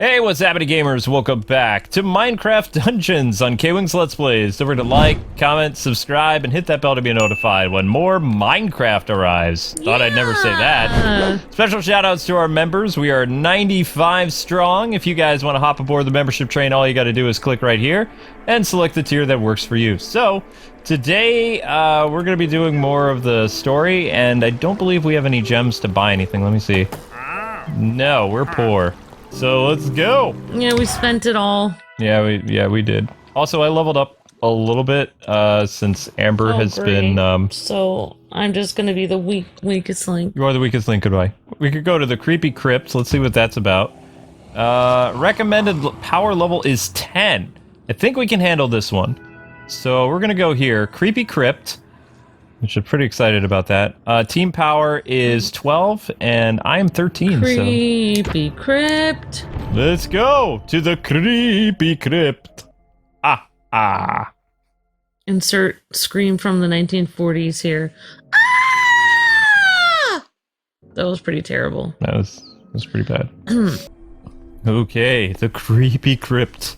Hey, what's happening, gamers? Welcome back to Minecraft Dungeons on KwingsLetsPlays. Don't forget to like, comment, subscribe, and hit that bell to be notified when more Minecraft arrives. Thought I'd never say that. Special shoutouts to our members. We are 95 strong. If you guys want to hop aboard the membership train, all you got to do is click right here and select the tier that works for you. So, today, we're going to be doing more of the story, and I don't believe we have any gems to buy anything. Let me see. No, we're poor. So let's go. Yeah, we spent it all. Yeah, we did. Also, I leveled up a little bit since Amber has been. So I'm just gonna be the weakest link. You are the weakest link. Goodbye. We could go to the creepy crypt. Let's see what that's about. Recommended power level is 10. I think we can handle this one. So we're gonna go here. Creepy crypt. Which I'm pretty excited about that. Team power is 12, and I am 13, Creepy crypt. Let's go to the creepy crypt. Ah. Insert scream from the 1940s here. Ah! That was pretty terrible. That was pretty bad. Okay, the creepy crypt.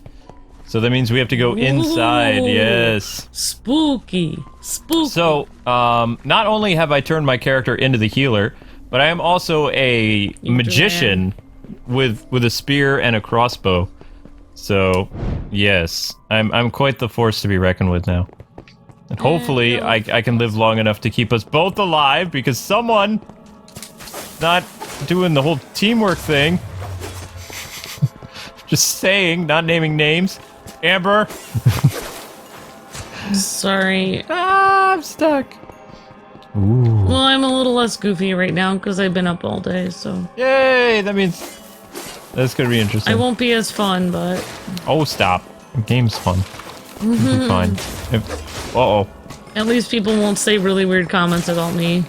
So that means we have to go inside. Ooh, yes. Spooky. So, not only have I turned my character into the healer, but I am also a magician with a spear and a crossbow. So, yes, I'm quite the force to be reckoned with now. And hopefully I can live long enough to keep us both alive, because someone not doing the whole teamwork thing. Just saying, not naming names. Amber. Sorry. I'm stuck. Ooh. Well, I'm a little less goofy right now because I've been up all day, so. Yay! That means that's gonna be interesting. I won't be as fun, but. Oh, stop! The game's fun. It'll be fine. Uh-oh. At least people won't say really weird comments about me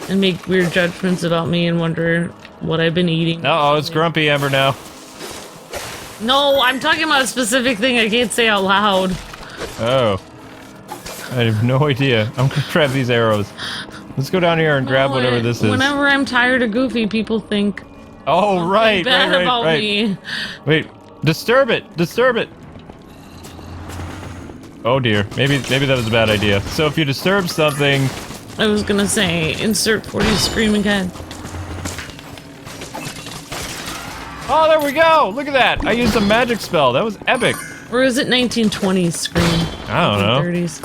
and make weird judgments about me and wonder what I've been eating. Uh-oh, it's Grumpy Amber now. No, I'm talking about a specific thing I can't say out loud. Oh. I have no idea. I'm gonna grab these arrows. Let's go down here and grab whatever this is. Whenever I'm tired of Goofy, people think oh, right, bad about me. Wait, disturb it! Disturb it! Oh dear, maybe that was a bad idea. So if you disturb something... I was gonna say, insert 40 screaming head. Oh, there we go! Look at that! I used a magic spell. That was epic. Or is it 1920s scream? I don't know. 30s.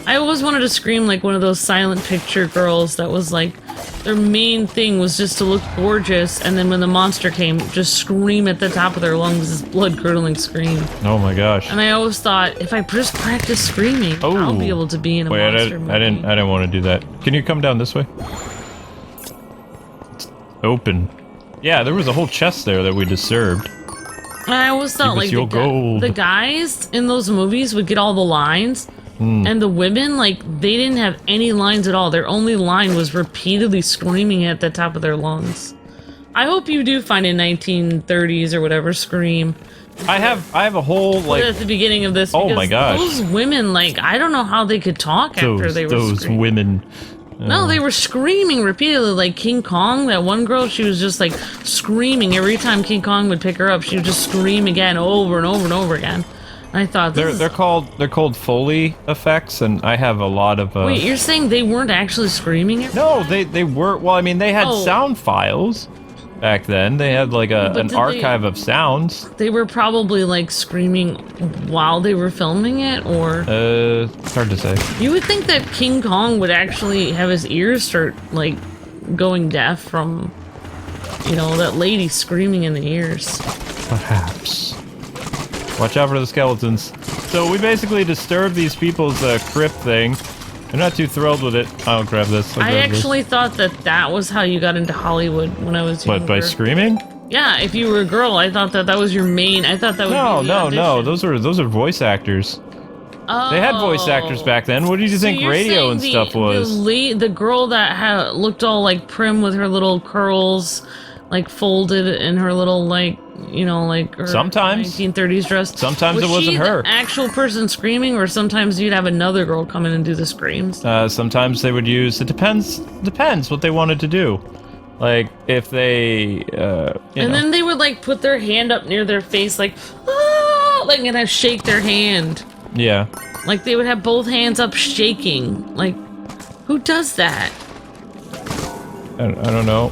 I always wanted to scream like one of those silent picture girls that was like, their main thing was just to look gorgeous, and then when the monster came, just scream at the top of their lungs, this blood-curdling scream. Oh my gosh. And I always thought, if I just practice screaming, I'll be able to be in a monster movie. I didn't want to do that. Can you come down this way? It's open. Yeah, there was a whole chest there that we disturbed. I always thought like the guys in those movies would get all the lines, and the women, like, they didn't have any lines at all. Their only line was repeatedly screaming at the top of their lungs. I hope you do find a 1930s or whatever scream. I have a whole like at the beginning of this. Oh my gosh! Those women, like, I don't know how they could talk after they were those screaming. Women. No, they were screaming repeatedly, like King Kong. That one girl, she was just like screaming every time King Kong would pick her up. She would just scream again, over and over and over again. And I thought they're called Foley effects, and I have a lot of. Wait, you're saying they weren't actually screaming? No, they were. Well, I mean, they had sound files back then. They had like an archive of sounds. They were probably like screaming while they were filming it, or it's hard to say. You would think that King Kong would actually have his ears start like going deaf from, you know, that lady screaming in the ears. Perhaps. Watch out for the skeletons. So we basically disturbed these people's crypt thing. They're not too thrilled with it. I'll grab this. I actually thought that was how you got into Hollywood when I was younger. What, by screaming? Yeah, if you were a girl, I thought that was your main. I thought that would be the audition. No. Those are voice actors. Oh. They had voice actors back then. What did you think radio and stuff was? The girl that looked all like prim with her little curls, like folded in her little like, you know, like her sometimes 1930s dress. Sometimes it wasn't her. The actual person screaming, or sometimes you'd have another girl come in and do the screams. Sometimes they would use. It depends what they wanted to do. Like, if they, and then they would, like, put their hand up near their face, like, ah, like, and shake their hand. Yeah. Like, they would have both hands up shaking. Like, who does that? I don't know.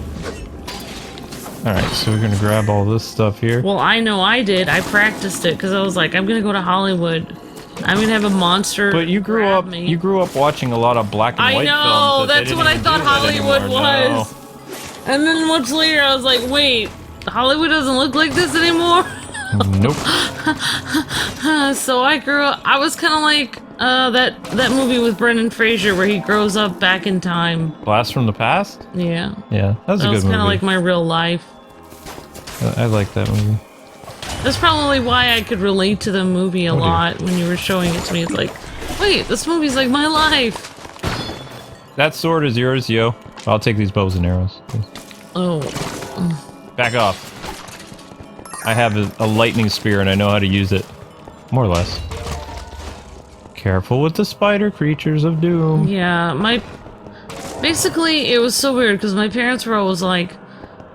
Alright, so we're gonna grab all this stuff here. Well, I know I did. I practiced it, because I was like, I'm gonna go to Hollywood. I'm gonna have a monster. But you grew up. You grew up watching a lot of black and white films. I know. That's what I thought Hollywood was. No. And then much later, I was like, wait, Hollywood doesn't look like this anymore. Nope. So I grew up. I was kind of like that movie with Brendan Fraser where he grows up back in time. Blast from the Past. Yeah. Yeah, that was a good movie. That was kind of like my real life. I like that movie. That's probably why I could relate to the movie a lot when you were showing it to me. It's like, wait, this movie's like my life. That sword is yours, yo. I'll take these bows and arrows. Oh. Back off. I have a lightning spear and I know how to use it. More or less. Careful with the spider creatures of doom. Yeah, basically, it was so weird because my parents were always like,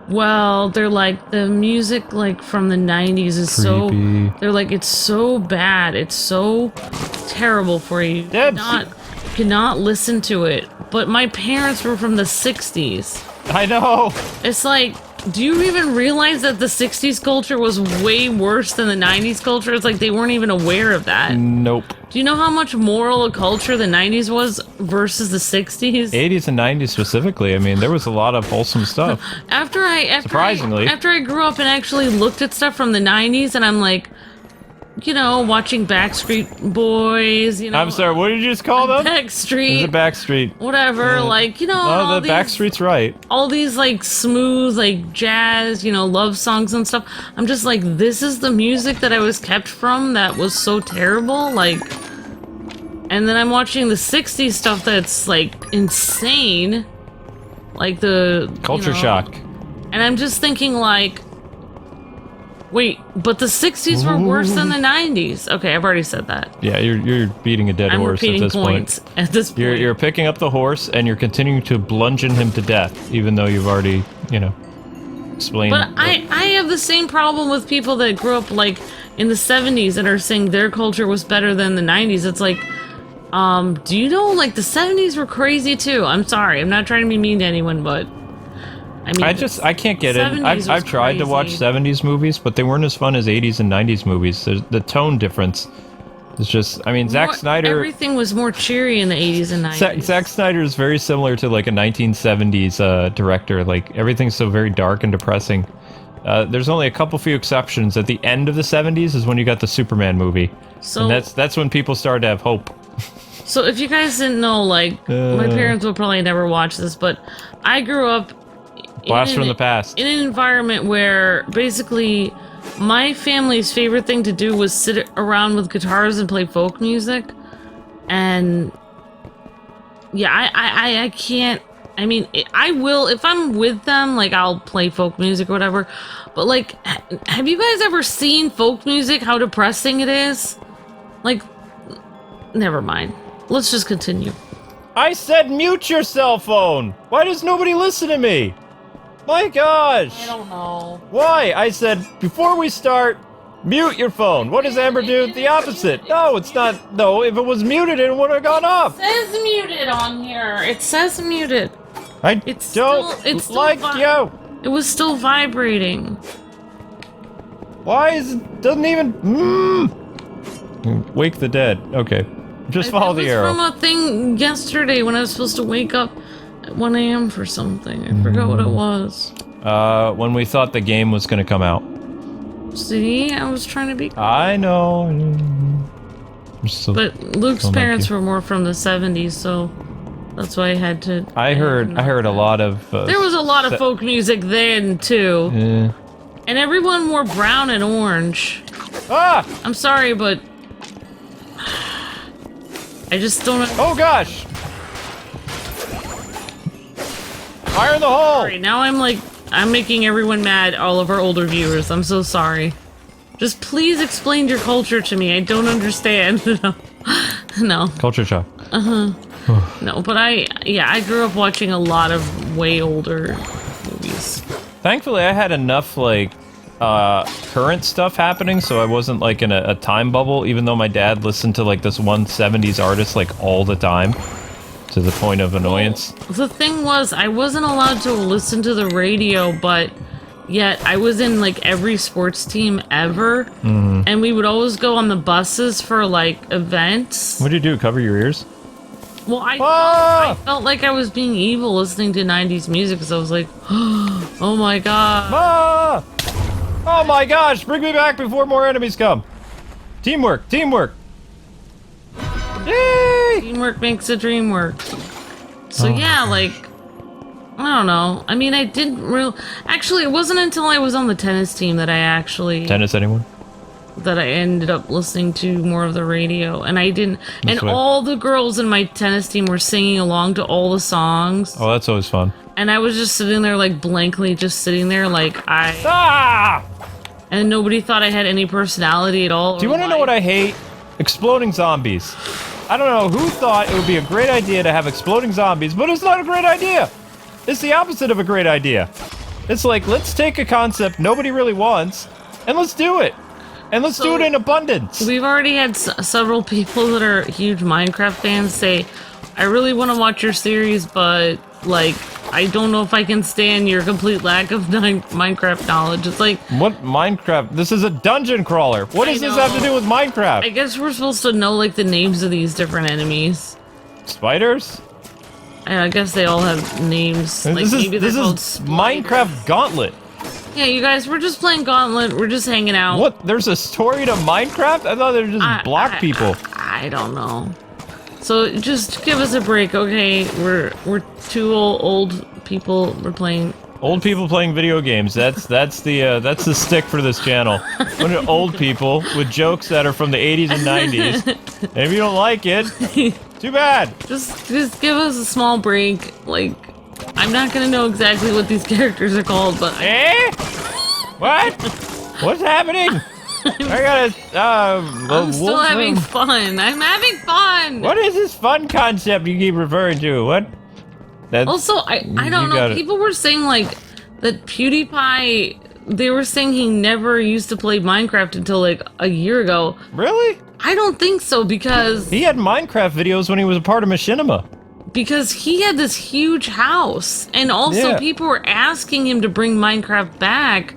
well, they're like, the music, like, from the 90s is creepy. They're like, it's so bad, it's so terrible for you. You cannot listen to it. But my parents were from the 60s. I know! It's like, do you even realize that the 60s culture was way worse than the 90s culture? It's like they weren't even aware of that. Nope. Do you know how much moral a culture the 90s was versus the 60s? 80s and 90s specifically. I mean, there was a lot of wholesome stuff. Surprisingly. After I grew up and actually looked at stuff from the 90s, and I'm like, you know, watching Backstreet Boys, you know. I'm sorry, what did you just call them? Backstreet. It's a Backstreet. Whatever, like, you know. No, the Backstreet's right. All these, like, smooth, like, jazz, you know, love songs and stuff. I'm just like, this is the music that I was kept from that was so terrible, like. And then I'm watching the 60s stuff that's, like, insane. Like the... Culture shock. And I'm just thinking, like... Wait, but the 60s were worse than the 90s. Okay, I've already said that. Yeah, you're beating a dead horse at this point. At this point. You're picking up the horse and you're continuing to bludgeon him to death, even though you've already, you know, explained. But I have the same problem with people that grew up, like, in the 70s and are saying their culture was better than the 90s. It's like, do you know, like, the 70s were crazy too? I'm sorry, I'm not trying to be mean to anyone, but... I mean, I can't get it. I've tried to watch 70s movies, but they weren't as fun as 80s and 90s movies. The tone difference is just, I mean, Zack Snyder... Everything was more cheery in the 80s and 90s. Zack Snyder is very similar to, like, a 1970s director. Like, everything's so very dark and depressing. There's only a few exceptions. At the end of the 70s is when you got the Superman movie. So, and that's when people started to have hope. So if you guys didn't know, like, my parents will probably never watch this, but I grew up... Blast from the past. In an environment where basically my family's favorite thing to do was sit around with guitars and play folk music. And yeah, I can't, I mean, I will, if I'm with them, like, I'll play folk music or whatever. But, like, have you guys ever seen folk music, how depressing it is? Like, never mind. Let's just continue. I said mute your cell phone! Why does nobody listen to me? My gosh! I don't know. Why? I said, before we start, mute your phone. What does Amber do? The opposite. No, it's not. No, if it was muted, it would have gone off. It says muted on here. It says muted. It's still like you. It was still vibrating. Why is it doesn't even... Wake the dead. Okay. Just follow the arrow. It was from a thing yesterday when I was supposed to wake up at 1 a.m. for something. I forgot what it was. When we thought the game was going to come out. See? I was trying to be... I know. But Luke's parents were more from the 70s, so that's why I had to... I heard a lot of... there was a lot of folk music then, too. Yeah. And everyone wore brown and orange. Ah! I'm sorry, but... I just don't... Oh, gosh! Fire in the hole! Sorry, now I'm making everyone mad, all of our older viewers. I'm so sorry. Just please explain your culture to me. I don't understand. No. Culture shock. No, but I grew up watching a lot of way older movies. Thankfully, I had enough, like, current stuff happening, so I wasn't, like, in a time bubble, even though my dad listened to, like, this one 70s artist, like, all the time, to the point of annoyance. Well, the thing was, I wasn't allowed to listen to the radio, but yet I was in, like, every sports team ever, and we would always go on the buses for, like, events. What do you do, cover your ears? Well, I felt like I was being evil listening to 90s music, because I was like, oh my god. Ah! Oh my gosh, bring me back before more enemies come. Teamwork, teamwork. Yay! Teamwork makes the dream work. So yeah, like, I don't know. I mean, I didn't really... Actually, it wasn't until I was on the tennis team that I actually... Tennis, anyone? That I ended up listening to more of the radio, and I didn't... And all the girls in my tennis team were singing along to all the songs. Oh, that's always fun. And I was just sitting there, like, blankly just sitting there, like, Ah! And nobody thought I had any personality at all. Do you want to know what I hate? Exploding zombies. I don't know who thought it would be a great idea to have exploding zombies, but it's not a great idea. It's the opposite of a great idea. It's like, let's take a concept nobody really wants, and let's do it. And let's do it in abundance. We've already had several people that are huge Minecraft fans say, I really want to watch your series, but, like, I don't know if I can stand your complete lack of Minecraft knowledge. It's like... What Minecraft? This is a dungeon crawler. What does this have to do with Minecraft? I guess we're supposed to know, like, the names of these different enemies. Spiders? I guess they all have names. Like, this maybe is Minecraft Gauntlet. Yeah, you guys, we're just playing Gauntlet. We're just hanging out. What? There's a story to Minecraft? I thought they were just block people. I don't know. So just give us a break, okay? We're two old people. We're playing. Old people playing video games. That's the stick for this channel. When old people with jokes that are from the 80s and 90s. And if you don't like it, too bad. Just give us a small break. Like, I'm not gonna know exactly what these characters are called, but what? What's happening? I gotta. I'm still having fun. I'm having fun. What is this fun concept you keep referring to? What? Also, I don't know. People were saying like that PewDiePie. They were saying he never used to play Minecraft until like a year ago. Really? I don't think so because he had Minecraft videos when he was a part of Machinima. Because he had this huge house, and also people were asking him to bring Minecraft back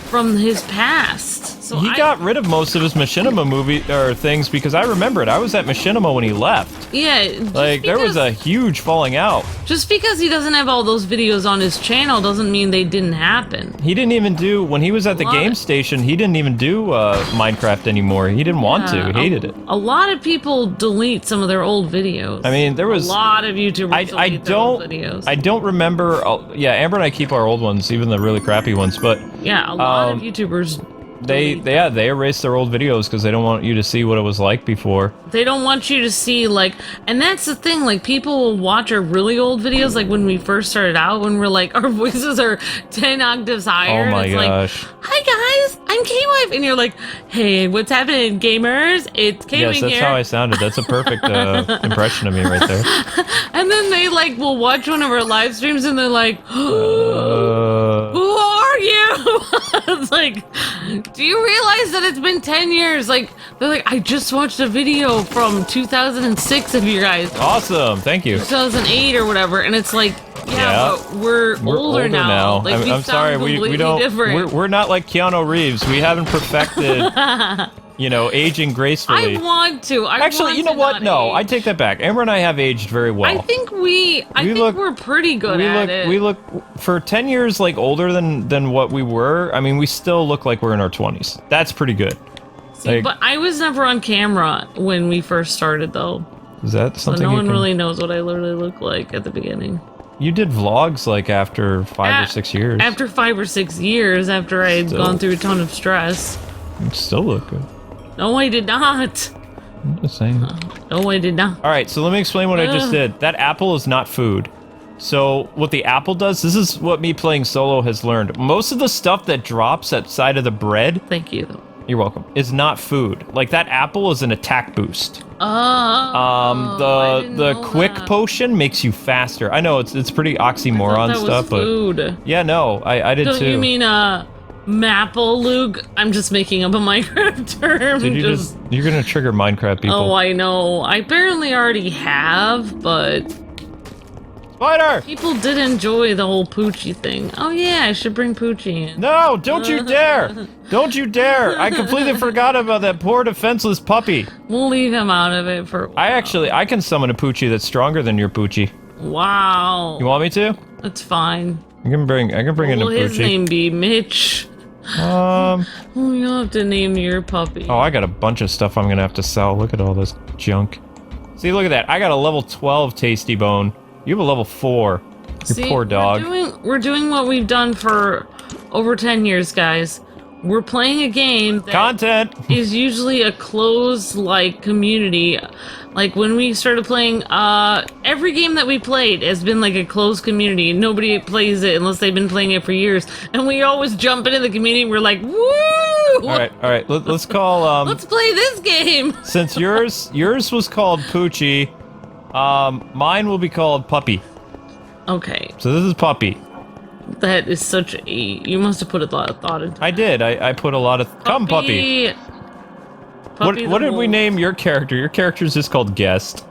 from his past. So he got rid of most of his Machinima things because I remember it. I was at Machinima when he left. Yeah, like there was a huge falling out. Just because he doesn't have all those videos on his channel doesn't mean they didn't happen. He didn't even do when he was at the game station. He didn't even do Minecraft anymore. He didn't want to. He hated it. A lot of people delete some of their old videos. I mean, there was a lot of YouTubers delete their old videos. I don't remember. Yeah, Amber and I keep our old ones, even the really crappy ones. But yeah, a lot of YouTubers. They erased their old videos because they don't want you to see what it was like before. They don't want you to see, like, and that's the thing, like, people will watch our really old videos, like, when we first started out, when we're, like, our voices are 10 octaves higher. Oh my gosh. Like, hi guys, I'm K-Wife, and you're like, hey, what's happening, gamers? It's K-Wing here. Yes, that's how I sounded. That's a perfect impression of me right there. And then they, like, will watch one of our live streams, and they're like, who are you? It's like, do you realize that it's been 10 years? Like, they're like, I just watched a video from 2006 of you guys. Awesome, thank you. 2008 or whatever, and it's like, but we're older now. Like, I'm sorry, we don't. Different. We're not like Keanu Reeves. We haven't perfected. You know, aging gracefully. I want to. Actually, you know what? No, I take that back. Amber and I have aged very well. I think we're pretty good at it. We look for 10 years like older than what we were. I mean, we still look like we're in our 20s. That's pretty good. See, like, but I was never on camera when we first started, though. Is that something? So no one really knows what I literally look like at the beginning. You did vlogs like after 5 or 6 years. After 5 or 6 years, after I had gone through a ton of stress. You still look good. No, I did not. I'm just saying. No, I did not. All right, so let me explain what I just did. That apple is not food. So what the apple does, this is what me playing solo has learned. Most of the stuff that drops outside of the bread. Thank you. You're welcome. Is not food. Like that apple is an attack boost. The quick potion makes you faster. I know it's pretty oxymoron stuff, but food. Yeah, no, I did too. Don't you mean Maple, Luke? I'm just making up a Minecraft term. Dude, you're gonna trigger Minecraft people. Oh, I know. I apparently already have, but Spider! People did enjoy the whole Poochie thing. Oh yeah, I should bring Poochie in. No, don't you dare! Don't you dare! I completely forgot about that poor defenseless puppy. We'll leave him out of it for a while. I can summon a Poochie that's stronger than your Poochie. Wow. You want me to? That's fine. I can bring in a Poochie. Will his name be Mitch? Oh, you'll have to name your puppy. Oh, I got a bunch of stuff I'm gonna have to sell. Look at all this junk. See, look at that. I got a level 12 Tasty Bone. You have a level 4. You poor dog. We're doing what we've done for over 10 years, guys. We're playing a game that is usually a closed, like, community. Like, when we started playing, every game that we played has been, like, a closed community. Nobody plays it unless they've been playing it for years. And we always jump into the community and we're like, woo! Alright. Let's call, let's play this game! Since yours was called Poochie, mine will be called Puppy. Okay. So this is Puppy. That is such a... You must have put a lot of thought into it. I did. I put a lot of... Come, Puppy. What did we name your character? Your character's just called Guest.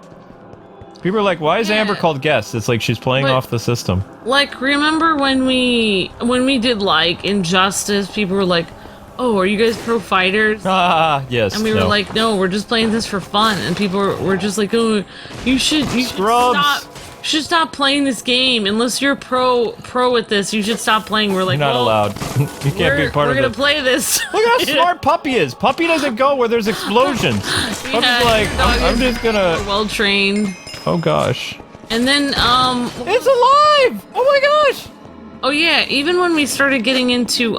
People are like, why is Amber called Guest? It's like she's playing off the system. Like, remember when we did, like, Injustice, people were like, oh, are you guys pro fighters? Ah, yes. And we were like, no, we're just playing this for fun. And people were just like, oh, you should stop playing this game. Unless you're pro at this, you should stop playing. We're like, you're not allowed. You can't be part of it. We're gonna play this. Look how smart Puppy is. Puppy doesn't go where there's explosions. Puppy's like, I'm just gonna... well trained. Oh gosh. And then, it's alive! Oh my gosh! Oh yeah, even when we started getting into,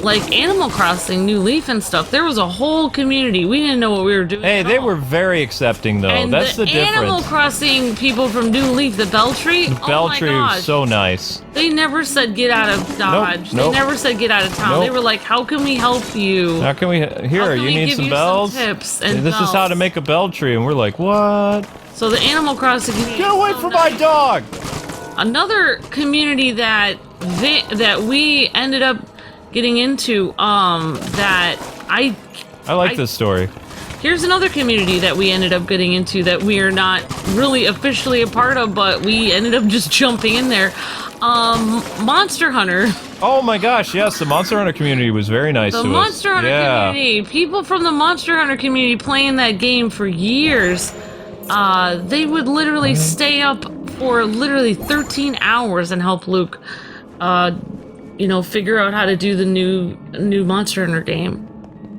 like Animal Crossing, New Leaf and stuff, there was a whole community. We didn't know what we were doing. Hey, they were very accepting though. And that's the difference. Animal Crossing people from New Leaf, the Beltree. The Beltree was so nice. They never said get out of Dodge. Nope. They never said get out of town. They were like, how can we help you? How can we? Here, you need some bells. Some tips and this is how to make a Beltree, and we're like, what? So the Animal Crossing community. Get away from my dog! Another community that we ended up getting into, that I like this story. Here's another community that we ended up getting into that we are not really officially a part of, but we ended up just jumping in there. Monster Hunter. Oh my gosh, yes, the Monster Hunter community was very nice to us. The Monster Hunter community. People from the Monster Hunter community playing that game for years. They would literally stay up for literally 13 hours and help Luke, figure out how to do the new Monster Hunter game.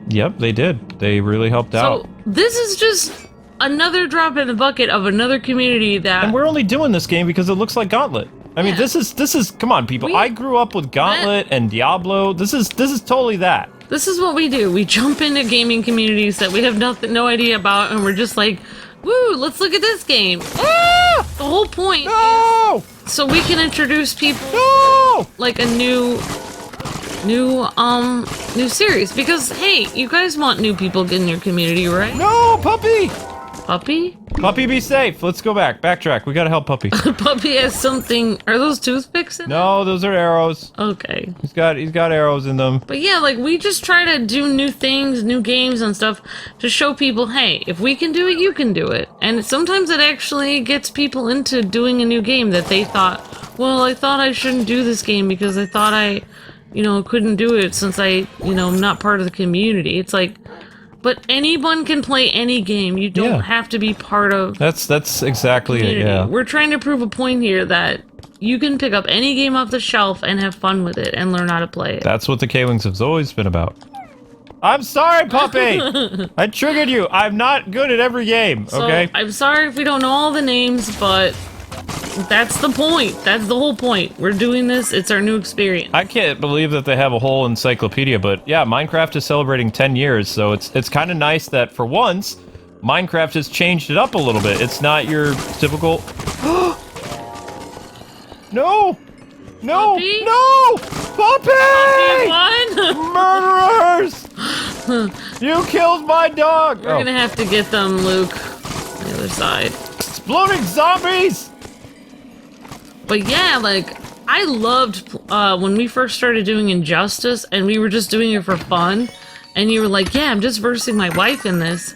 Yep, they did. They really helped out. So this is just another drop in the bucket of another community that... And we're only doing this game because it looks like Gauntlet. I mean, this is come on, people. I grew up with Gauntlet and Diablo. This is totally that. This is what we do. We jump into gaming communities that we have no idea about, and we're just like, woo, let's look at this game. Ah! The whole point is so we can introduce people like a new series, because hey, you guys want new people in your community, right? No, Puppy! Puppy, be safe. Let's go back. Backtrack. We gotta help Puppy. Puppy has something. Are those toothpicks in No, those are arrows. Okay. He's got arrows in them. But yeah, like, we just try to do new things, new games and stuff to show people, hey, if we can do it, you can do it. And sometimes it actually gets people into doing a new game that they thought, well, I thought I shouldn't do this game because I thought I, couldn't do it since I, I'm not part of the community. It's like, but anyone can play any game. You don't have to be part of... That's exactly it, yeah. We're trying to prove a point here that you can pick up any game off the shelf and have fun with it and learn how to play it. That's what the Kwings has always been about. I'm sorry, Puppy! I triggered you. I'm not good at every game, okay? I'm sorry if we don't know all the names, but... that's the point. That's the whole point. We're doing this. It's our new experience. I can't believe that they have a whole encyclopedia, but yeah, Minecraft is celebrating 10 years, so it's kind of nice that for once, Minecraft has changed it up a little bit. It's not your typical... No! No! Puppy? No! Puppy! Puppy won? Murderers! You killed my dog! We're gonna have to get them, Luke. On the other side. Exploding zombies! But yeah, like, I loved when we first started doing Injustice, and we were just doing it for fun, and you were like, yeah, I'm just versing my wife in this.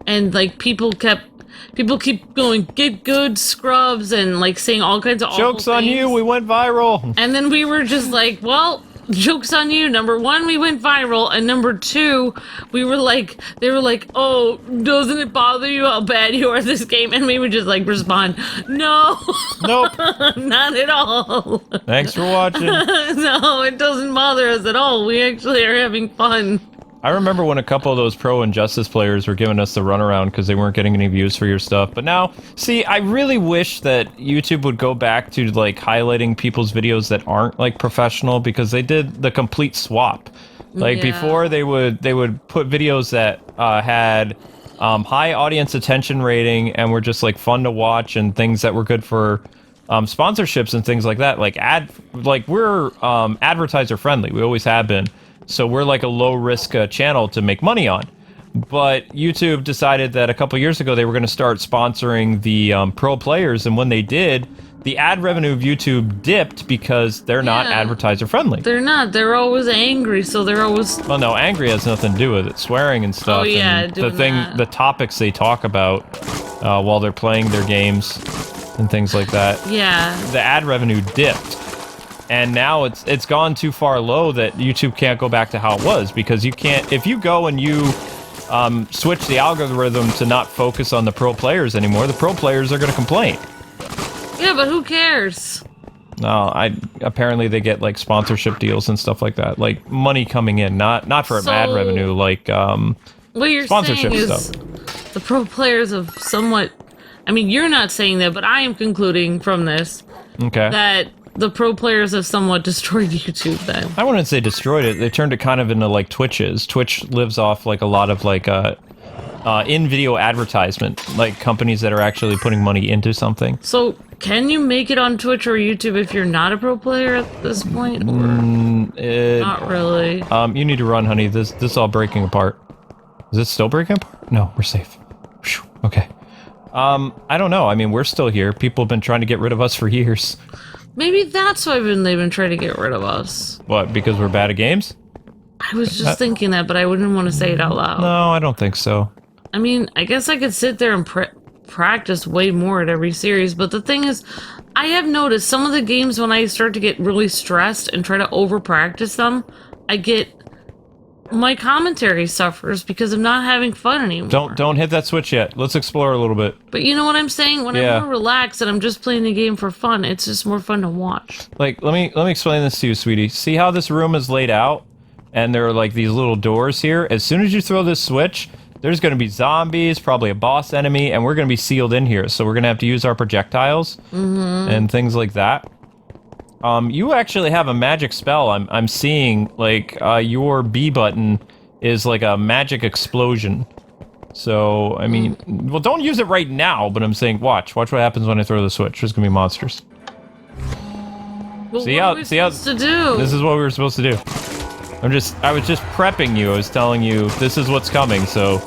And, like, people keep going, get good, scrubs, and, like, saying all kinds of awful Joke's on things. you, we went viral. And then we were just like, well, joke's on you. Number one, we went viral, and number two, we were like, they were like, oh, doesn't it bother you how bad you are at this game? And we would just like respond, no. Nope. Not at all. Thanks for watching. No, it doesn't bother us at all. We actually are having fun. I remember when a couple of those pro Injustice players were giving us the runaround because they weren't getting any views for your stuff. But now, see, I really wish that YouTube would go back to, like, highlighting people's videos that aren't, like, professional, because they did the complete swap. Like, before, they would put videos that had high audience attention rating and were just, like, fun to watch and things that were good for sponsorships and things like that. Like, we're advertiser friendly. We always have been. So we're like a low-risk channel to make money on. But YouTube decided that a couple years ago they were going to start sponsoring the pro players, and when they did, the ad revenue of YouTube dipped because they're not advertiser-friendly. They're not. They're always angry, so they're always... Well, no, angry has nothing to do with it. Swearing and stuff. Oh, yeah, and the topics they talk about while they're playing their games and things like that. Yeah. The ad revenue dipped. And now it's gone too far low that YouTube can't go back to how it was, because you can't, if you go and you switch the algorithm to not focus on the pro players anymore, the pro players are going to complain. Yeah, but who cares? No, apparently they get like sponsorship deals and stuff like that, like money coming in, not for ad revenue, like what you're sponsorship saying stuff. is the pro players have somewhat, I mean, you're not saying that, but I am concluding from this that the pro players have somewhat destroyed YouTube then. I wouldn't say destroyed it. They turned it kind of into like Twitch's. Twitch lives off like a lot of like in-video advertisement, like companies that are actually putting money into something. So can you make it on Twitch or YouTube if you're not a pro player at this point? Or not really. You need to run, honey. This is all breaking apart. Is it still breaking apart? No, we're safe. Whew, okay. I don't know. I mean, we're still here. People have been trying to get rid of us for years. Maybe that's why they've been trying to get rid of us. What, because we're bad at games? I was just thinking that, but I wouldn't want to say it out loud. No, I don't think so. I mean, I guess I could sit there and practice way more at every series, but the thing is, I have noticed some of the games when I start to get really stressed and try to over-practice them, my commentary suffers because I'm not having fun anymore. Don't hit that switch yet. Let's explore a little bit. But you know what I'm saying? When I'm more relaxed and I'm just playing the game for fun, it's just more fun to watch. Like, let me explain this to you, sweetie. See how this room is laid out? And there are like these little doors here. As soon as you throw this switch, there's going to be zombies, probably a boss enemy, and we're going to be sealed in here. So we're going to have to use our projectiles and things like that. You actually have a magic spell. I'm seeing, like, your B button is like a magic explosion. So, I mean, well, don't use it right now, but I'm saying, watch what happens when I throw the switch. There's gonna be monsters. Well, see what how, are we supposed to do? This is what we were supposed to do. I was just prepping you. I was telling you, this is what's coming, so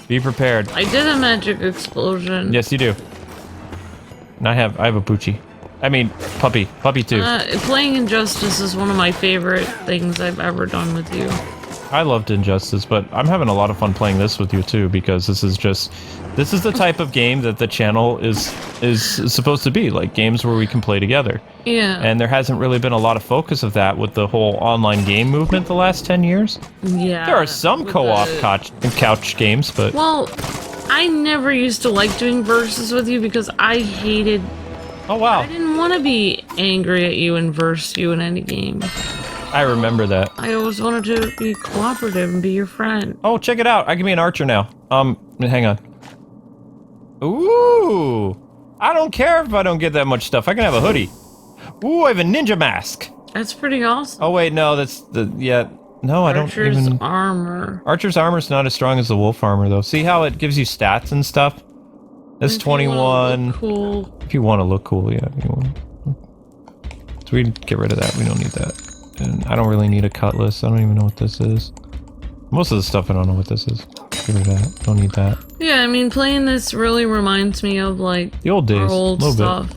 be prepared. I did a magic explosion. Yes, you do. And I have a Poochie. I mean, puppy too. Playing Injustice is one of my favorite things I've ever done with you. I loved Injustice, but I'm having a lot of fun playing this with you too, because this is the type of game that the channel is supposed to be, like games where we can play together. Yeah. And there hasn't really been a lot of focus of that with the whole online game movement the last 10 years. Yeah. There are some co-op couch games, but... Well, I never used to like doing versus with you because I hated... Oh, wow. I didn't want to be angry at you and verse you in any game. I remember that. I always wanted to be cooperative and be your friend. Oh, check it out. I can be an archer now. Hang on. Ooh. I don't care if I don't get that much stuff. I can have a hoodie. Ooh, I have a ninja mask. That's pretty awesome. Oh, wait, no, that's the... Yeah. No, I don't even... Archer's armor. Archer's armor's not as strong as the wolf armor, though. See how it gives you stats and stuff? That's 21. Cool. If you want to look cool, yeah. So we get rid of that. We don't need that. And I don't really need a cutlass. I don't even know what this is. Most of the stuff I don't know what this is. Give me that. Don't need that. Yeah, I mean, playing this really reminds me of like the old days, our old stuff.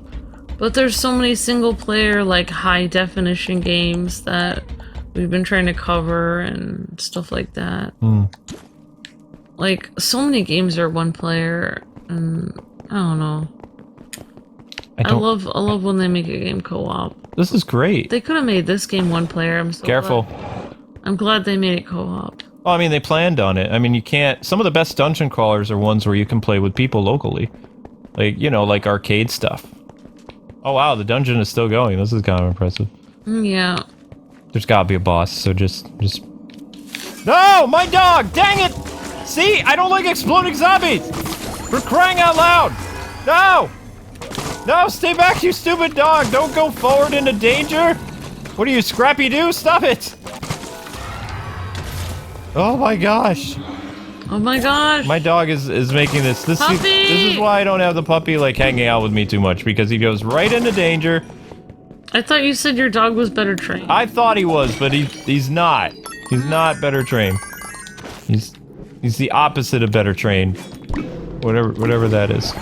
But there's so many single player, like high definition games that we've been trying to cover and stuff like that. Like, so many games are one player, and I don't know. I love when they make a game co-op. This is great. They could have made this game one player. I'm so careful. I'm glad they made it co-op. Well, I mean, they planned on it. I mean, you can't... Some of the best dungeon crawlers are ones where you can play with people locally. Like, you know, like arcade stuff. Oh, wow, the dungeon is still going. This is kind of impressive. Yeah. There's gotta be a boss, so just... No! My dog! Dang it! See? I don't like exploding zombies! For crying out loud! No! No, stay back, you stupid dog! Don't go forward into danger! What are you, Scrappy-Doo? Stop it! Oh my gosh! Oh my gosh! My dog is making this. This is why I don't have the puppy like hanging out with me too much, because he goes right into danger. I thought you said your dog was better trained. I thought he was, but he's not. He's not better trained. He's the opposite of better trained. Whatever that is.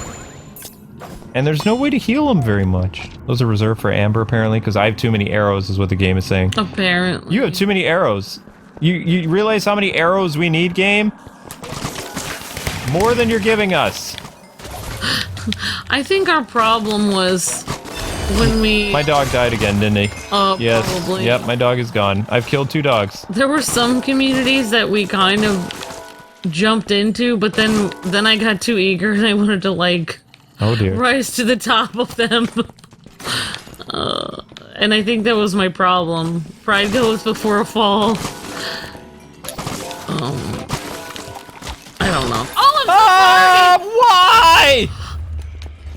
And there's no way to heal him very much. Those are reserved for Amber apparently, because I have too many arrows is what the game is saying. Apparently. You have too many arrows. You realize how many arrows we need, game? More than you're giving us. I think our problem was when we... My dog died again, didn't he? Yes. Probably. Yep, my dog is gone. I've killed 2 dogs. There were some communities that we kind of jumped into, but then I got too eager and I wanted to, like... Oh dear. Rise to the top of them. And I think that was my problem. Pride goes before a fall. I don't know. Oh, I'm so sorry!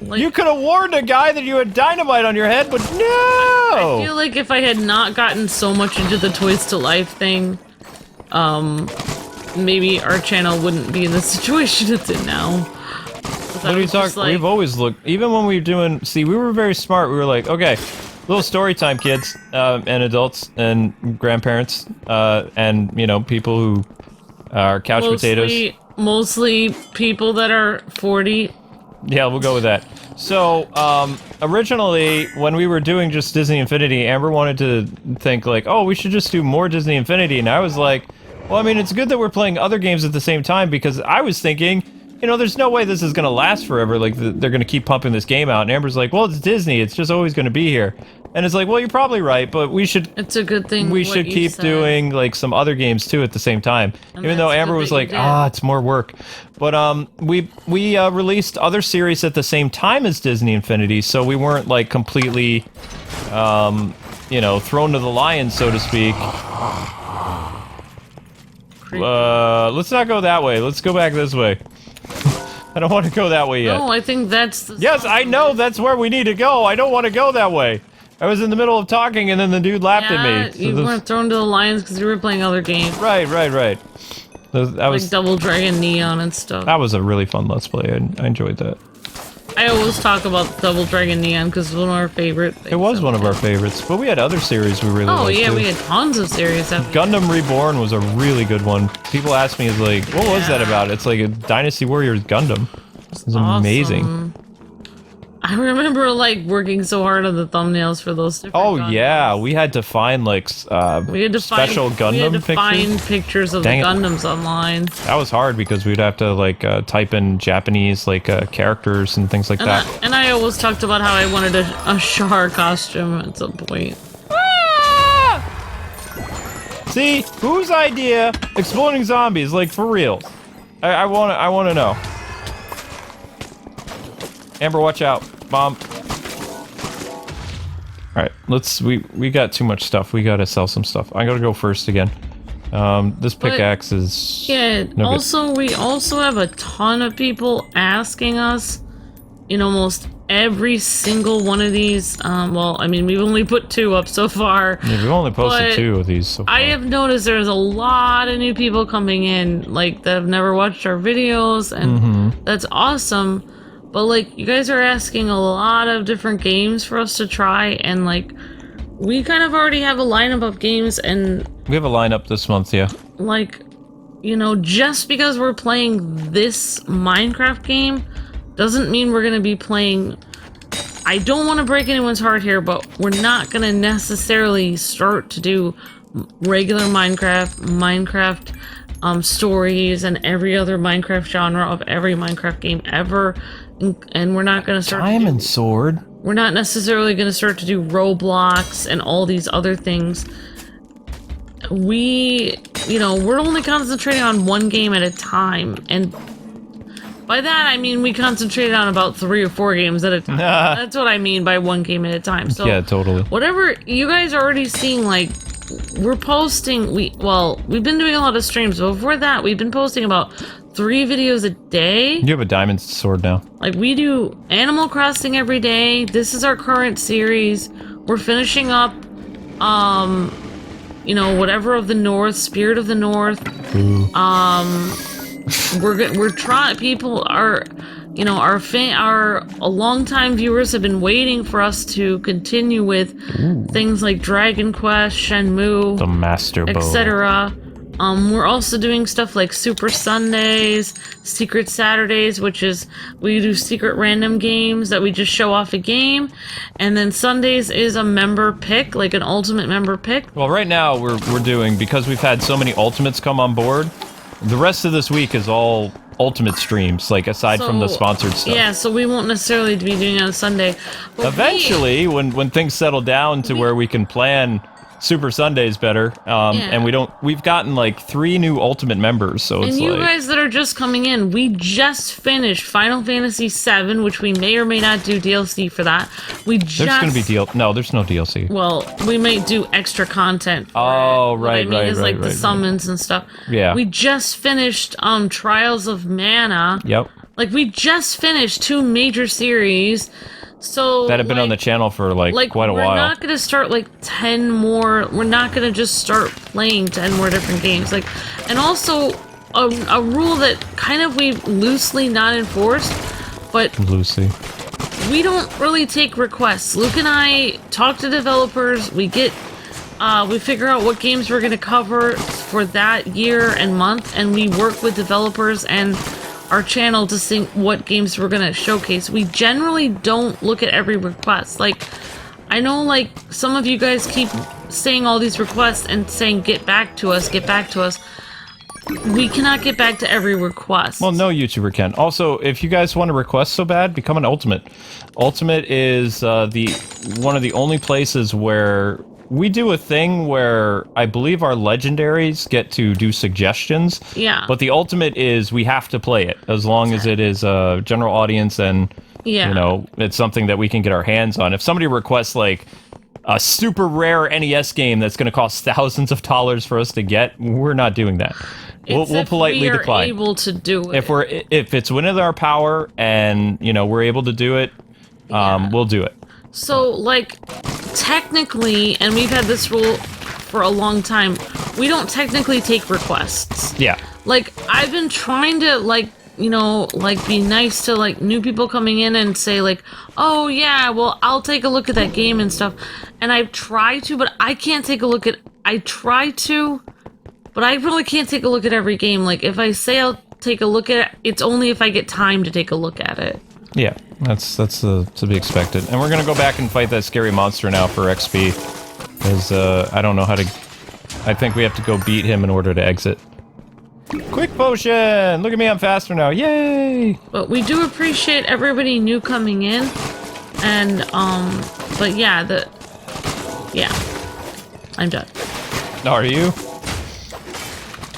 Why? Like, you could have warned a guy that you had dynamite on your head, but no! I feel like if I had not gotten so much into the Toys to Life thing, maybe our channel wouldn't be in the situation it's in now. What are you talking? Like, we've always looked, even when we were doing, see, we were very smart. We were like, okay, little story time, kids, and adults, and grandparents, and, you know, people who are couch potatoes. Mostly people that are 40. Yeah, we'll go with that. So, originally, when we were doing just Disney Infinity, Amber wanted to think, like, oh, we should just do more Disney Infinity, and I was like, well, I mean, it's good that we're playing other games at the same time, because I was thinking... You know, there's no way this is going to last forever, like, they're going to keep pumping this game out, and Amber's like, well, it's Disney, it's just always going to be here. And it's like, well, you're probably right, but we should... It's a good thing we should keep doing, like, some other games, too, at the same time. And even though Amber was like, it's more work. But, we released other series at the same time as Disney Infinity, so we weren't, like, completely, you know, thrown to the lions, so to speak. Let's not go that way, let's go back this way. I don't want to go that way yet. No, I think that's the... Yes, I know that's where we need to go. I don't want to go that way. I was in the middle of talking and then the dude laughed at me. So you weren't thrown to the lions because you were playing other games. Right. That was like Double Dragon Neon and stuff. That was a really fun Let's Play. I enjoyed that. I always talk about Double Dragon Neon because it's one of our favorite things. It was one of our favorites, but we had other series we really liked. Oh yeah, we had tons of series. Gundam Reborn was a really good one. People ask me, like, what was that about? It's like a Dynasty Warriors Gundam. It was amazing. I remember, like, working so hard on the thumbnails for those different Gundams. Yeah, we had to find, like, special Gundam pictures. We had to find pictures of the Gundams online. That was hard because we'd have to, like, type in Japanese, like, characters and things like that. And I always talked about how I wanted a Char costume at some point. See? Whose idea? Exploding zombies, like, for real. I wanna know. Amber, watch out. Bomb. Alright, we got too much stuff. We gotta sell some stuff. I gotta go first again. This pickaxe is... Yeah, we also have a ton of people asking us in almost every single one of these. Well, I mean, we've only put 2 up so far. Yeah, we've only posted 2 of these so far. I have noticed there's a lot of new people coming in, like, that have never watched our videos, and that's awesome. But, like, you guys are asking a lot of different games for us to try, and, like, we kind of already have a lineup of games, and... We have a lineup this month, yeah. Like, you know, just because we're playing this Minecraft game doesn't mean we're going to be playing... I don't want to break anyone's heart here, but we're not going to necessarily start to do regular Minecraft stories and every other Minecraft genre of every Minecraft game ever. And we're not going to start Diamond Sword. We're not necessarily going to start to do Roblox and all these other things. We're only concentrating on one game at a time, and by that I mean we concentrated on about 3 or 4 games at a time. That's what I mean by one game at a time. So yeah, totally. Whatever you guys are already seeing, like we're posting. We've been doing a lot of streams, but before that, we've been posting about 3 videos a day. You have a diamond sword now. Like we do Animal Crossing every day. This is our current series. We're finishing up. Whatever of the North, Spirit of the North. Ooh. We're trying. People are, our longtime viewers have been waiting for us to continue with things like Dragon Quest, Shenmue, the Master Bow, etc. We're also doing stuff like Super Sundays, Secret Saturdays, which is we do secret random games that we just show off a game, and then Sundays is a member pick, like an ultimate member pick. Well, right now we're doing, because we've had so many ultimates come on board, the rest of this week is all ultimate streams, like aside from the sponsored stuff. Yeah, so we won't necessarily be doing it on Sunday. But eventually, when things settle down to where we can plan Super Sundays better, and we've gotten like 3 new ultimate members, so it's like... And you guys that are just coming in, we just finished Final Fantasy VII, which we may or may not do DLC for that. There's gonna be no, there's no DLC. Well, we might do extra content for right, what I mean is like the summons and stuff. Yeah. We just finished Trials of Mana. Yep. Like we just finished 2 major series. So that have been on the channel for like quite a while. We're not gonna start like 10 more. We're not gonna just start playing 10 more different games. Like, and also a rule that kind of we've loosely not enforced, but loosely. We don't really take requests. Luke and I talk to developers. We figure out what games we're gonna cover for that year and month, and we work with developers and our channel to see what games we're gonna showcase. We generally don't look at every request. Like, I know like some of you guys keep saying all these requests and saying get back to us. We cannot get back to every request. Well, no YouTuber can. Also, if you guys want to request so bad, become an ultimate. Ultimate is one of the only places where we do a thing where I believe our legendaries get to do suggestions. Yeah. But the ultimate is we have to play it as long as it is a general audience and it's something that we can get our hands on. If somebody requests like a super rare NES game that's going to cost thousands of dollars for us to get, we're not doing that. We'll politely decline. Able to do it. If it's within our power and we're able to do it, we'll do it. So like technically, and we've had this rule for a long time, we don't technically take requests. Yeah. Like I've been trying to be nice to like new people coming in and say like, oh yeah, well I'll take a look at that game and stuff. And I've tried to, but I can't take a look at. I try to, but I really can't take a look at every game. Like if I say I'll take a look at it, it's only if I get time to take a look at it. Yeah, that's to be expected. And we're gonna go back and fight that scary monster now for XP, because I don't know how to. I think we have to go beat him in order to exit. Quick potion! Look at me, I'm faster now. Yay! But we do appreciate everybody new coming in, and but yeah, I'm done. Are you?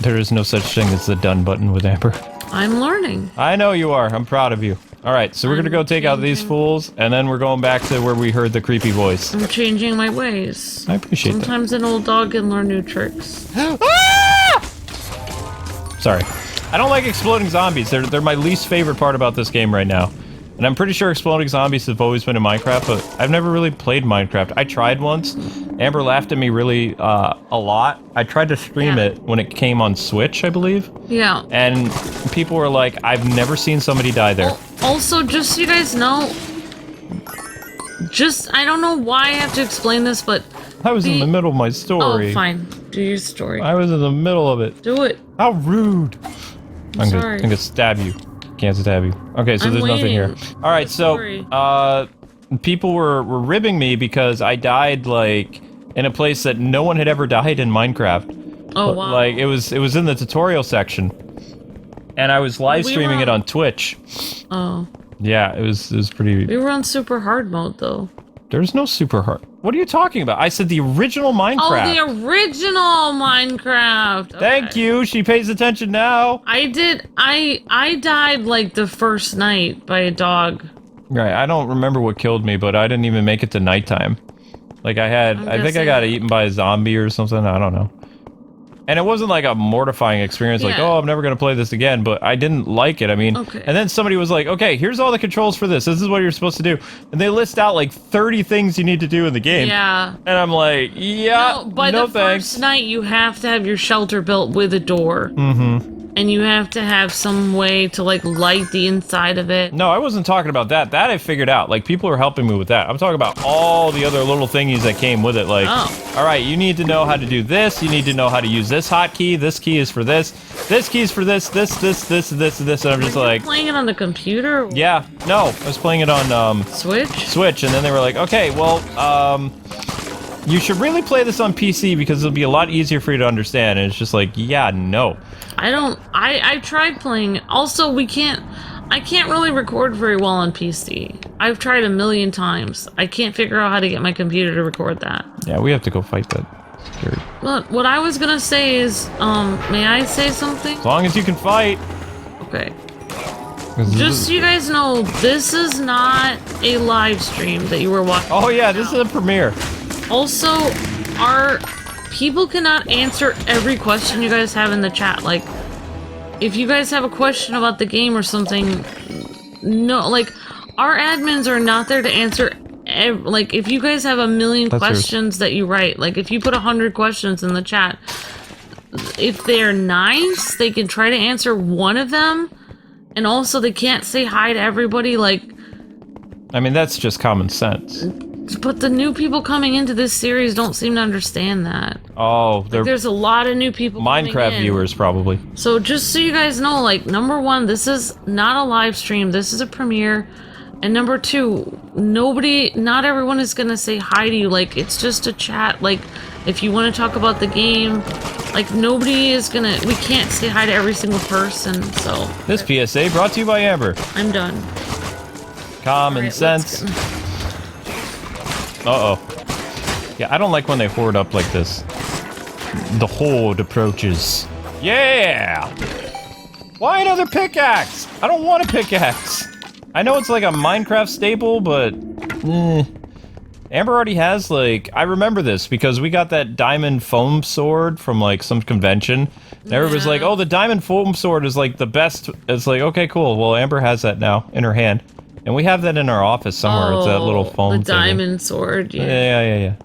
There is no such thing as the done button with Amber. I'm learning. I know you are. I'm proud of you. All right, so we're gonna go take out these fools, and then we're going back to where we heard the creepy voice. I'm changing my ways. I appreciate that. Sometimes an old dog can learn new tricks. Sorry. I don't like exploding zombies. They're my least favorite part about this game right now. And I'm pretty sure exploding zombies have always been in Minecraft, but I've never really played Minecraft. I tried once. Amber laughed at me really a lot. I tried to stream it when it came on Switch, I believe. Yeah. And people were like, I've never seen somebody die there. Well, also, just so you guys know, I don't know why I have to explain this, but... I was in the middle of my story. Oh, fine. Do your story. I was in the middle of it. Do it. How rude. I'm gonna stab you. Can't stab you. Okay, so there's nothing here. All right, so people were ribbing me because I died like in a place that no one had ever died in Minecraft. Oh wow! Like it was in the tutorial section, and I was live streaming it on Twitch. Oh. Yeah, it was pretty. We were on super hard mode though. There's no super hard. What are you talking about? I said the original Minecraft. Oh, the original Minecraft. Okay. Thank you. She pays attention now. I did. I died like the first night by a dog. Right. I don't remember what killed me, but I didn't even make it to nighttime. Like I think I got eaten by a zombie or something. I don't know. And it wasn't like a mortifying experience, like, oh, I'm never going to play this again, but I didn't like it. I mean, and then somebody was like, okay, here's all the controls for this. This is what you're supposed to do. And they list out like 30 things you need to do in the game. Yeah. And I'm like, yeah, no, by the first night, you have to have your shelter built with a door. Mm-hmm. And you have to have some way to, like, light the inside of it. No, I wasn't talking about that. That I figured out. Like, people are helping me with that. I'm talking about all the other little thingies that came with it. Like, all right, you need to know how to do this. You need to know how to use this hotkey. This key is for this. This key is for this. This. And I'm just like... playing it on the computer? Yeah. No, I was playing it on, Switch? Switch, and then they were like, okay, well, you should really play this on PC because it'll be a lot easier for you to understand. And it's just like, yeah, no. I tried playing. Also, I can't really record very well on PC. I've tried a million times. I can't figure out how to get my computer to record that. Yeah, we have to go fight that. Scary. Look, what I was gonna say is, may I say something? As long as you can fight. Okay. Just so you guys know, this is not a live stream that you were watching. Oh yeah, this is a premiere. Also, people cannot answer every question you guys have in the chat. Like, if you guys have a question about the game or something, no, like, our admins are not there to answer. Like, if you guys have a million questions that you write, like, if you put 100 questions in the chat, if they're nice, they can try to answer one of them, and also they can't say hi to everybody. Like, I mean, that's just common sense. But the new people coming into this series don't seem to understand that. Oh, like, there's a lot of new people Minecraft viewers, probably. So just so you guys know, like, number one, this is not a live stream. This is a premiere. And number two, not everyone is going to say hi to you. Like, it's just a chat. Like, if you want to talk about the game, like, nobody is going to... We can't say hi to every single person, so... This PSA brought to you by Amber. I'm done. Common sense. Uh-oh. Yeah, I don't like when they horde up like this. The horde approaches. Yeah! Why another pickaxe? I don't want a pickaxe. I know it's like a Minecraft staple, but... Amber already has, like... I remember this, because we got that diamond foam sword from, like, some convention. And everybody's like, oh, the diamond foam sword is, like, the best. It's like, okay, cool. Well, Amber has that now in her hand. And we have that in our office somewhere. It's that little foam the diamond sword, yeah.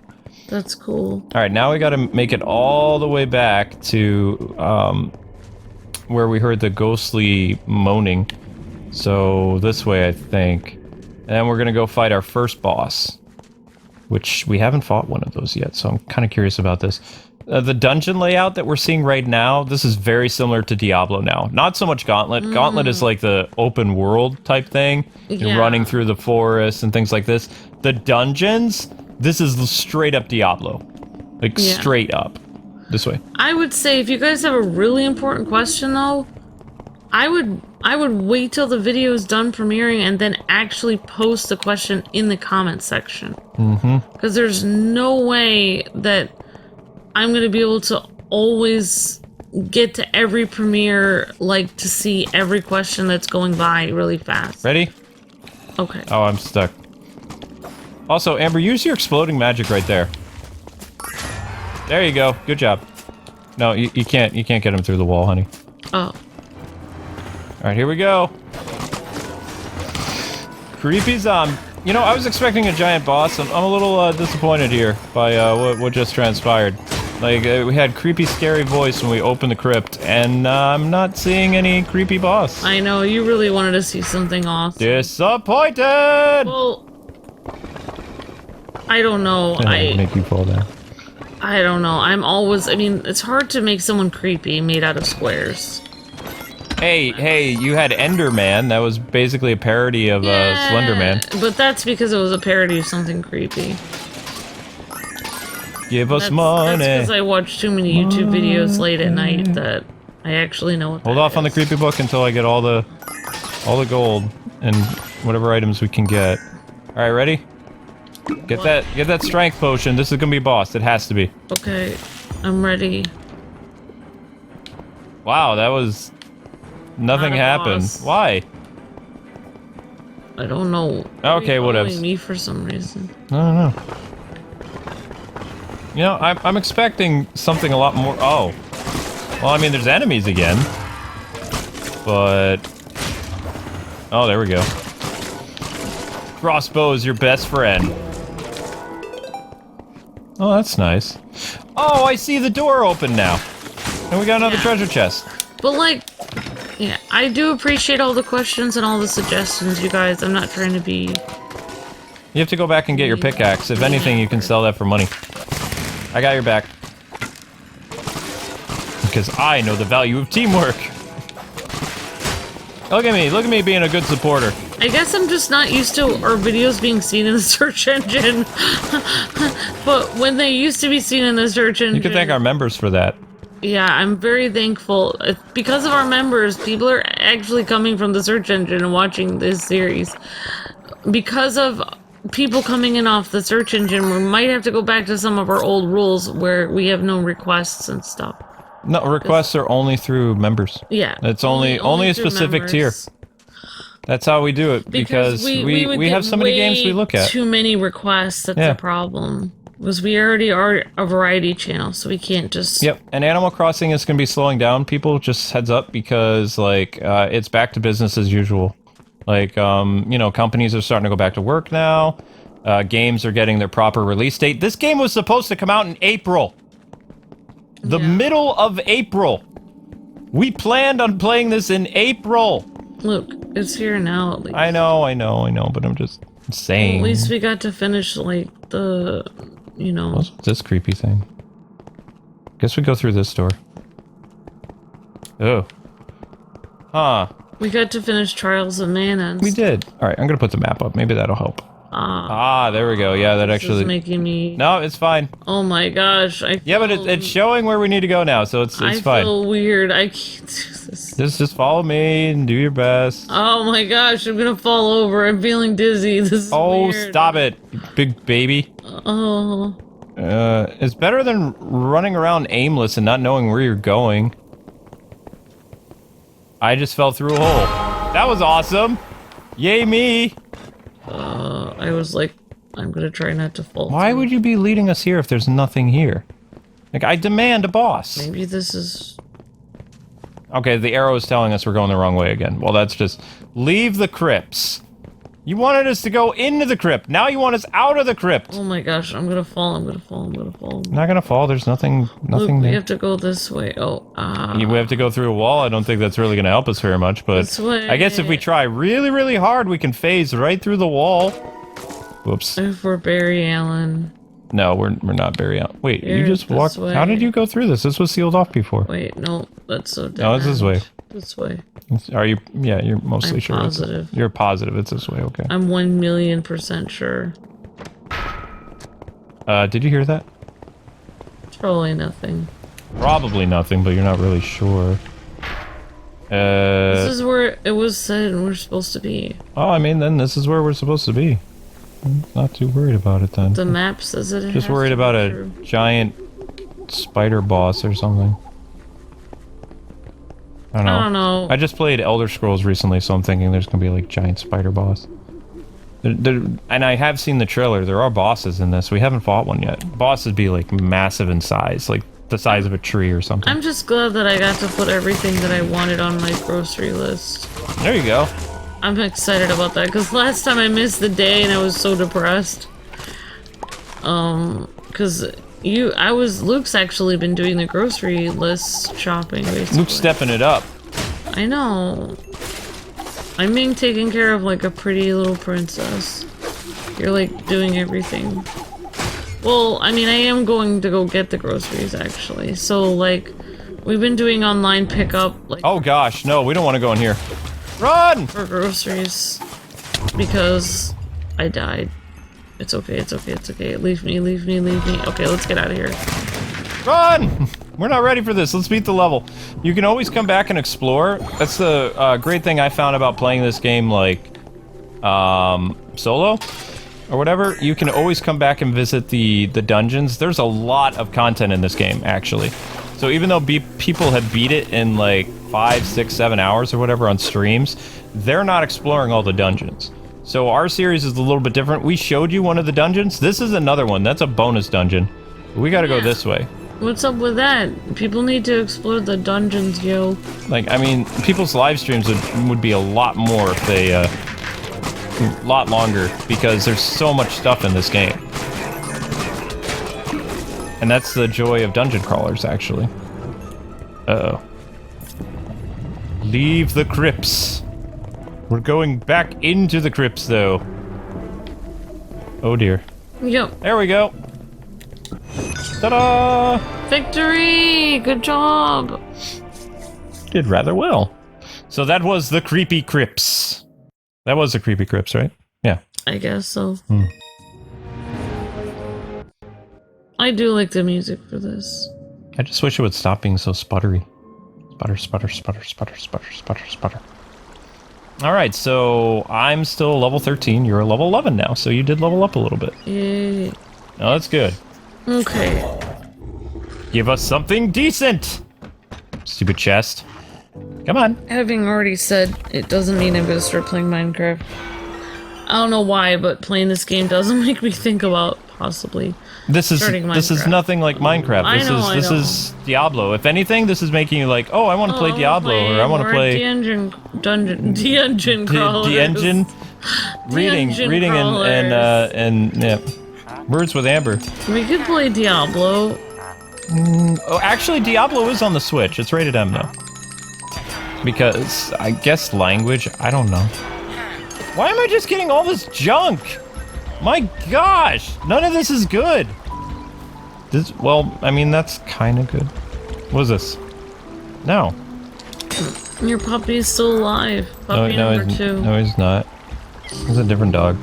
That's cool. Alright, now we gotta make it all the way back to, where we heard the ghostly moaning. So, this way, I think. And then we're gonna go fight our first boss. Which, we haven't fought one of those yet, so I'm kinda curious about this. The dungeon layout that we're seeing right now, this is very similar to Diablo now. Not so much Gauntlet. Gauntlet is like the open world type thing. And running through the forest and things like this. The dungeons, this is straight up Diablo. Like, straight up. This way. I would say if you guys have a really important question, though, I would wait till the video is done premiering and then actually post the question in the comment section. Because there's no way that I'm gonna be able to always get to every premiere, like, to see every question that's going by really fast. Ready? Okay. Oh, I'm stuck. Also, Amber, use your exploding magic right there. There you go. Good job. No, you can't get him through the wall, honey. Oh. Alright, here we go. Creepy zombie. You know, I was expecting a giant boss. I'm a little disappointed here by what just transpired. Like, we had creepy, scary voice when we opened the crypt, and I'm not seeing any creepy boss. I know, you really wanted to see something awesome. Disappointed! Well, I don't know. Make you fall down. I don't know. I mean, it's hard to make someone creepy made out of squares. Hey, you had Enderman. That was basically a parody of Slenderman. But that's because it was a parody of something creepy. Give us money. That's because I watch too many YouTube videos late at night that I actually know what Hold off on the creepy book until I get all the gold and whatever items we can get. All right, ready? Get that strength potion. This is gonna be a boss. It has to be. Okay, I'm ready. Wow, that was nothing happened. Boss. Why? I don't know. Okay, whatever. Me for some reason. I don't know. You know, I'm expecting something a lot more. Oh, well, I mean, there's enemies again, but oh, there we go. Crossbow is your best friend. Oh, that's nice. Oh, I see the door open now. And we got another treasure chest. But like, yeah, I do appreciate all the questions and all the suggestions, you guys. I'm not trying to be... You have to go back and get your pickaxe. If anything, you can sell that for money. I got your back. Because I know the value of teamwork. Look at me being a good supporter. I guess I'm just not used to our videos being seen in the search engine. But when they used to be seen in the search engine... You can thank our members for that. Yeah, I'm very thankful. Because of our members, people are actually coming from the search engine and watching this series. Because of people coming in off the search engine, we might have to go back to some of our old rules where we have no requests and stuff. No, requests are only through members. Yeah. It's only a specific tier. That's how we do it, because we have so many games we look at. Too many requests, that's the problem. Because we already are a variety channel, so we can't just... Yep, and Animal Crossing is going to be slowing down, people, just heads up, because, like, it's back to business as usual. Like, you know, companies are starting to go back to work now. Games are getting their proper release date. This game was supposed to come out in April. The middle of April. We planned on playing this in April. Look, it's here now, at least. I know, but I'm just saying. At least we got to finish, like, the... You know. What's this creepy thing? Guess we go through this door. Oh. Huh. We got to finish Trials of Mana. We did. Alright, I'm gonna put the map up. Maybe that'll help. There we go. Yeah, that actually... is making me... No, it's fine. Oh my gosh. Yeah, but it's showing where we need to go now, so it's fine. I feel weird. I can't do this. Just follow me and do your best. Oh my gosh, I'm gonna fall over. I'm feeling dizzy. This is weird. Stop it, you big baby. Oh. It's better than running around aimless and not knowing where you're going. I just fell through a hole. That was awesome. Yay me. I was like, I'm gonna try not to fall. Why would you be leading us here if there's nothing here? Like, I demand a boss. Maybe this is... Okay, the arrow is telling us we're going the wrong way again. Well, that's just... Leave the crypts. You wanted us to go into the crypt. Now you want us out of the crypt. Oh my gosh, I'm gonna fall, I'm gonna fall. I'm not gonna fall, there's nothing Luke, there. we have to go this way. We have to go through a wall. I don't think that's really gonna help us very much, but... This way. I guess if we try really, really hard, we can phase right through the wall. Whoops. If we're Barry Allen. No, we're not Barry Allen. Wait, you just walked... How did you go through this? This was sealed off before. Wait, no, that's so dead. No, it's this way. This way. Are you... Yeah, you're mostly sure. Positive. You're positive it's this way, okay. I'm 1,000,000% sure. Did you hear that? Probably nothing. Probably nothing, but you're not really sure. This is where it was said we're supposed to be. Oh, I mean, then this is where we're supposed to be. I'm not too worried about it then. The map says it. Just worried about a giant spider boss or something. I don't know. I just played Elder Scrolls recently, so I'm thinking there's gonna be like giant spider boss. And I have seen the trailer. There are bosses in this. We haven't fought one yet. Bosses be like massive in size, like the size of a tree or something. I'm just glad that I got to put everything that I wanted on my grocery list. There you go. I'm excited about that because last time I missed the day and I was so depressed. Because Luke's actually been doing the grocery list shopping basically. Luke's stepping it up. I know. I'm being taken care of like a pretty little princess. You're like doing everything. Well, I mean, I am going to go get the groceries, actually. So, like, we've been doing online pickup, like... Oh gosh, no, we don't want to go in here. Run! For groceries. Because I died. It's okay, it's okay, it's okay. Leave me, leave me, leave me. Okay, let's get out of here. Run! We're not ready for this. Let's beat the level. You can always come back and explore. That's the great thing I found about playing this game, like, solo or whatever. You can always come back and visit the dungeons. There's a lot of content in this game, actually. So even though people have beat it in like 5, 6, 7 hours or whatever on streams, they're not exploring all the dungeons. So our series is a little bit different. We showed you one of the dungeons. This is another one. That's a bonus dungeon. We gotta go this way. What's up with that? People need to explore the dungeons, yo. Like, I mean, people's live streams would be a lot more if they, a lot longer, because there's so much stuff in this game. And that's the joy of dungeon crawlers, actually. Uh-oh. Leave the crypts. We're going back into the crypts, though. Oh dear. Yep. There we go. Ta-da! Victory! Good job! Did rather well. So that was the creepy crypts. That was the creepy crypts, right? Yeah. I guess so. I do like the music for this. I just wish it would stop being so sputtery. Sputter, sputter, sputter, sputter, sputter, sputter, sputter. Alright, so I'm still level 13. You're a level 11 now, so you did level up a little bit. Yay. Oh, that's good. Okay. Give us something decent! Stupid chest. Come on. Having already said, it doesn't mean I'm gonna start playing Minecraft. I don't know why, but playing this game doesn't make me think about possibly starting Minecraft. This is nothing like Minecraft. This is Diablo. If anything, this is making you like, oh, I want to play Diablo, or I want to play the engine crawlers. The engine. Reading and yeah. Words with Amber. We could play Diablo. Oh, actually, Diablo is on the Switch. It's rated M though. Because I guess language. I don't know. Why am I just getting all this junk? My gosh, none of this is good. Well, I mean, that's kind of good. What is this? No. Your puppy's still alive. Puppy number 2. No, he's not. He's a different dog.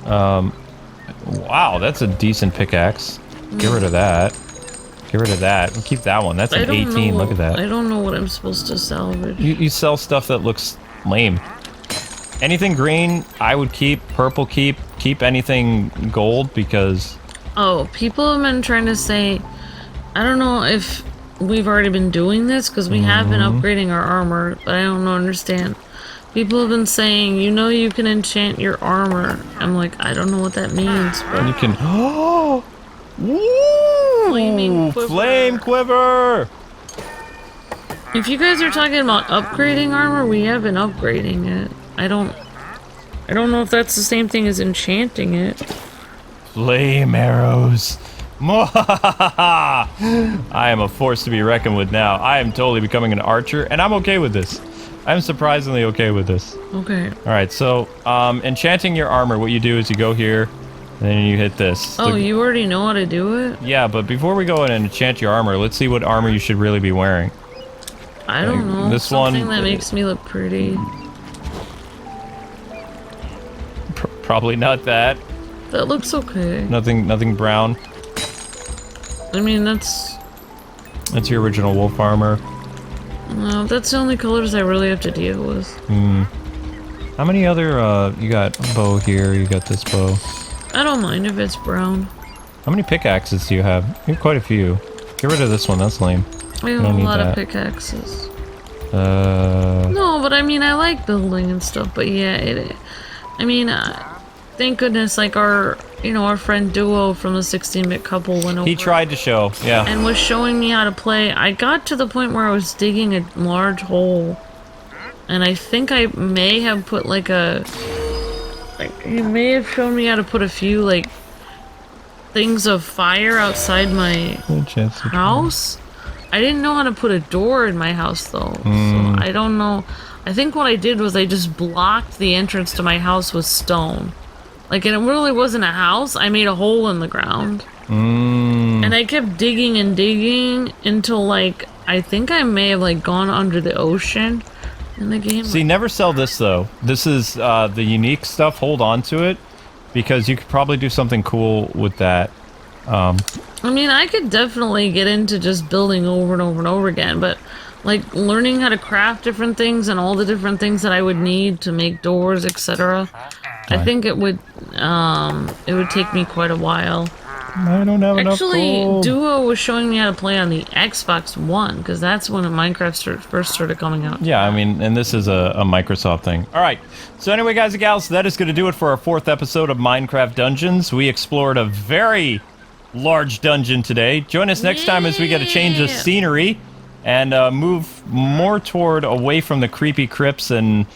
Wow, that's a decent pickaxe. Get rid of that. Get rid of that. We'll keep that one. That's an 18. Look at that. I don't know what I'm supposed to salvage. You sell stuff that looks lame. Anything green, I would keep. Purple, keep. Keep anything gold, because... Oh, people have been trying to say... I don't know if we've already been doing this, because we have been upgrading our armor, but I don't understand. People have been saying, you know, you can enchant your armor. I'm like, I don't know what that means, but... You can... Oh! Woo! Flaming quiver. Flame quiver! If you guys are talking about upgrading armor, we have been upgrading it. I don't know if that's the same thing as enchanting it. Flame arrows. I am a force to be reckoned with now. I am totally becoming an archer, and I'm okay with this. I'm surprisingly okay with this. Okay. Alright, so, enchanting your armor, what you do is you go here, and then you hit this. Oh, you already know how to do it? Yeah, but before we go in and enchant your armor, let's see what armor you should really be wearing. I don't know. This Something that makes me look pretty. Probably not that. That looks okay. Nothing brown. I mean, that's your original wolf armor. No, that's the only colors I really have to deal with. How many other, you got a bow here, you got this bow. I don't mind if it's brown. How many pickaxes do you have? You have quite a few. Get rid of this one, that's lame. I have a lot of pickaxes. No, but I mean, I like building and stuff, but yeah, I mean, thank goodness, like our friend Duo from the 16-bit couple went over. He tried to show, yeah. And was showing me how to play. I got to the point where I was digging a large hole. And I think I may have put he may have shown me how to put a few, things of fire outside my house. I didn't know how to put a door in my house, though. So I don't know. I think what I did was I just blocked the entrance to my house with stone. Like, and it really wasn't a house. I made a hole in the ground. And I kept digging and digging until, like, I think I may have, like, gone under the ocean in the game. See, never sell this, though. This is the unique stuff. Hold on to it, because you could probably do something cool with that. I mean, I could definitely get into just building over and over and over again, but, like, learning how to craft different things and all the different things that I would need to make doors, etc. I think it would take me quite a while. I don't have enough gold. Actually, Duo was showing me how to play on the Xbox One, because that's when Minecraft first started coming out. Yeah, I mean, and this is a Microsoft thing. All right. So anyway, guys and gals, that is going to do it for our 4th episode of Minecraft Dungeons. We explored a very large dungeon today. Join us next time as we get a change of scenery and move more away from the creepy crypts and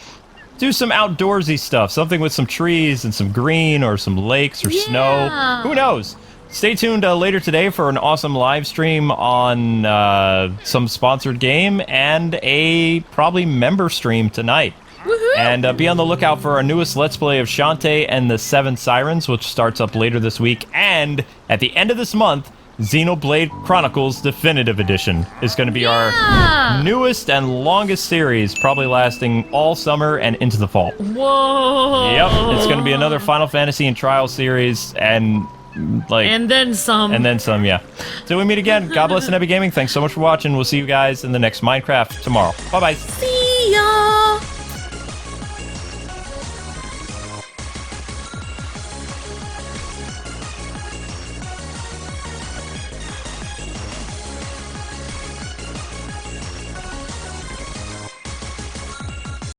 do some outdoorsy stuff. Something with some trees and some green or some lakes or snow. Who knows? Stay tuned later today for an awesome live stream on some sponsored game and a probably member stream tonight. Woohoo! And be on the lookout for our newest Let's Play of Shantae and the Seven Sirens, which starts up later this week. And at the end of this month, Xenoblade Chronicles Definitive Edition is going to be our newest and longest series, probably lasting all summer and into the fall. Whoa! Yep, it's going to be another Final Fantasy and Trial series, and then some. And then some, yeah. Till we meet again, God bless and happy gaming. Thanks so much for watching. We'll see you guys in the next Minecraft tomorrow. Bye-bye. See ya!